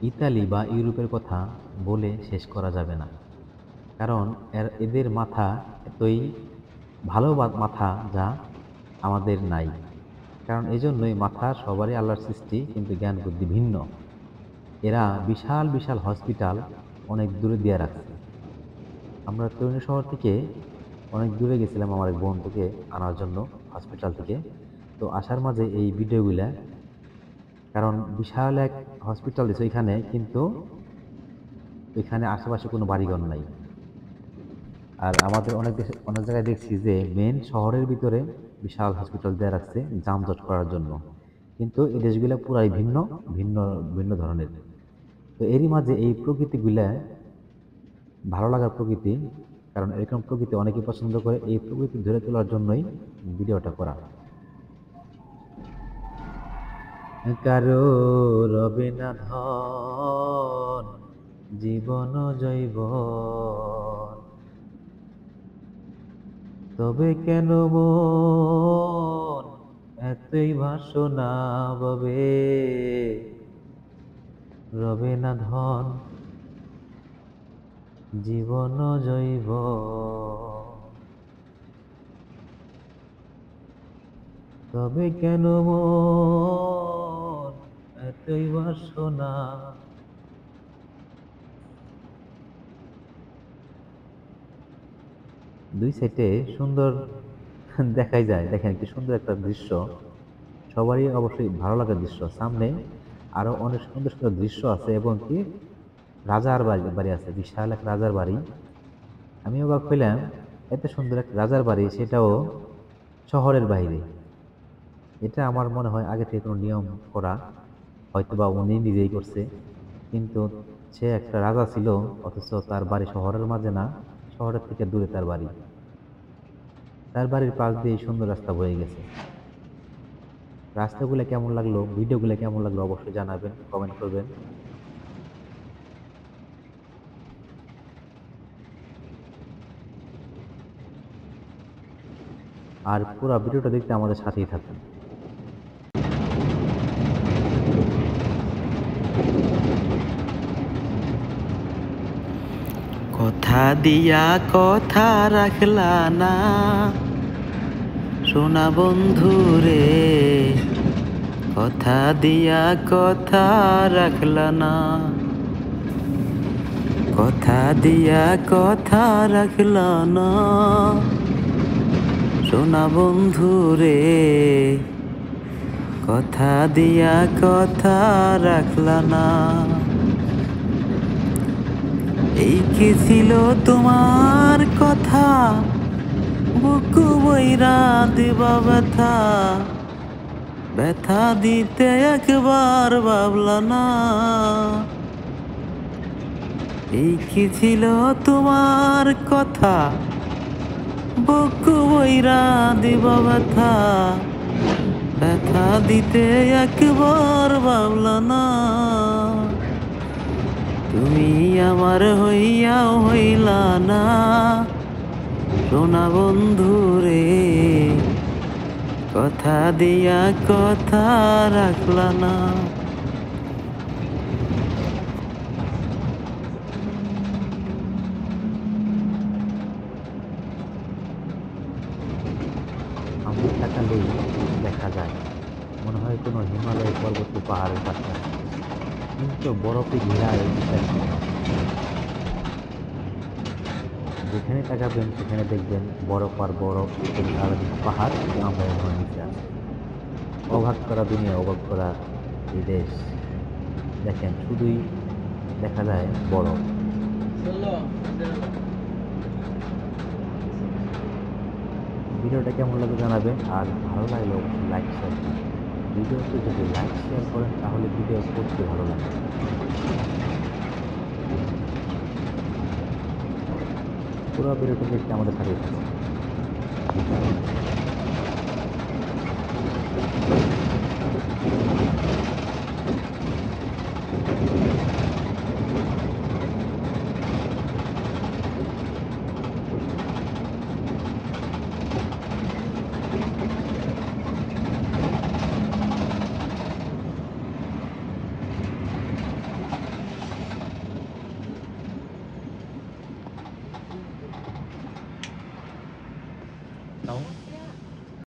Italy বা ইউরোপের কথা বলে শেষ করা যাবে না। কারণ এদের মাথা এতই ভালো মাথা যা আমাদের নাই। কারণ এজন্যই মাথা সবারই আল্লাহর সৃষ্টি, কিন্তু জ্ঞান বুদ্ধি ভিন্ন। এরা বিশাল বিশাল হসপিটাল অনেক দূরে দিয়ে রাখছে। আমরা তরুণী শহর থেকে অনেক দূরে গেছিলাম আমার এক বন্ধুকে আনার জন্য হসপিটাল থেকে। তো আসার মাঝে এই ভিডিওগুলা, কারণ বিশাল এক হসপিটাল দিছে ওইখানে, কিন্তু ওইখানে আশেপাশে কোনো বাড়িঘর নাই। আর আমাদের অনেক জায়গায় দেখছি যে মেন শহরের ভিতরে বিশাল হসপিটাল দেয়া রাখছে যানজট করার জন্য। কিন্তু এই দেশগুলা পুরাই ভিন্ন, ভিন্ন ভিন্ন ধরনের। তো এরই মাঝে এই প্রকৃতিগুলা ভালো লাগার প্রকৃতি, কারণ এরকম প্রকৃতি অনেকেই পছন্দ করে। এই প্রকৃতি ধরে তোলার জন্যই ভিডিওটা করা। কারো রবে না ধন, জীবন জৈবন, তবে কেন মন এতই বাসনা ববে। রবে না ধন, জীবন জৈবন, তবে কেন মন এতই বাসনা। দুই সাইডে সুন্দর দেখাই যায়। দেখেন কি সুন্দর একটা দৃশ্য, সবারই অবশ্যই ভালো লাগার দৃশ্য। সামনে আরো অনেক সুন্দর সুন্দর দৃশ্য আছে, এবং কি রাজার বাড়ি বাড়ি আছে, বিশাল এক রাজার বাড়ি। আমি অবাক হইলাম, এত সুন্দর এক রাজার বাড়ি, সেটাও শহরের বাইরে। এটা আমার মনে হয় আগে থেকে কোনো নিয়ম করা, হয়তো বা উনি নিজেই করছে। কিন্তু সে একটা রাজা ছিল, অথচ তার বাড়ি শহরের মাঝে না, শহরের থেকে দূরে তার বাড়ি। তার বাড়ির পাশ দিয়ে সুন্দর রাস্তা বয়ে গেছে। রাস্তাগুলো কেমন লাগলো, ভিডিওগুলো কেমন লাগলো অবশ্যই জানাবেন, কমেন্ট করবেন। আর পুরো ভিডিওটা দেখতে আমাদের সাথেই থাকুন। কথা দিয়া কথা রাখলা না, সোনা বন্ধু রে। কথা দিয়া কথা রাখলা না, কথা দিয়া কথা রাখলা না, সোনা বন্ধু রে। কথা দিয়া কথা রাখলা না। এই কি ছিল তোমার কথা, বুকু বইরা দিবা ব্যথা। ব্যথা দিতে একবার ভাবলা না। এই কি ছিল তোমার কথা, বুকু বইরা দিবা ব্যথা। ব্যথা দিতে একবার ভাবলা না। তুমি আমার হইয়াও হইলা না, সোনা বন্ধু রে। কথা দিয়া কথা রাখলা না। সামনে তাকালেই দেখা যায় মনে হয় কোনো হিমালয় পর্বত পাহাড়ের পাশে আছে, কিন্তু বরফে ঘেরা এই বিশাল। যেখানে তাকাবেন সেখানে দেখবেন বরফ আর বরফ, আর পাহাড়, আমরা এমন নিচে আছে। অবাক করা দুনিয়া, অবাক করা এই দেশ। দেখেন শুধুই দেখা যায় বরফ। ভিডিওটা কেমন লাগে জানাবেন, আর ভালো লাগলে অবশ্যই লাইক শেয়ার করবেন। ভিডিওতে যদি লাইক শেয়ার করেন তাহলে ভিডিও করতে ভালো লাগে। পুরো ভিডিওটা দেখতে আমাদের সাথে থাকুন। No?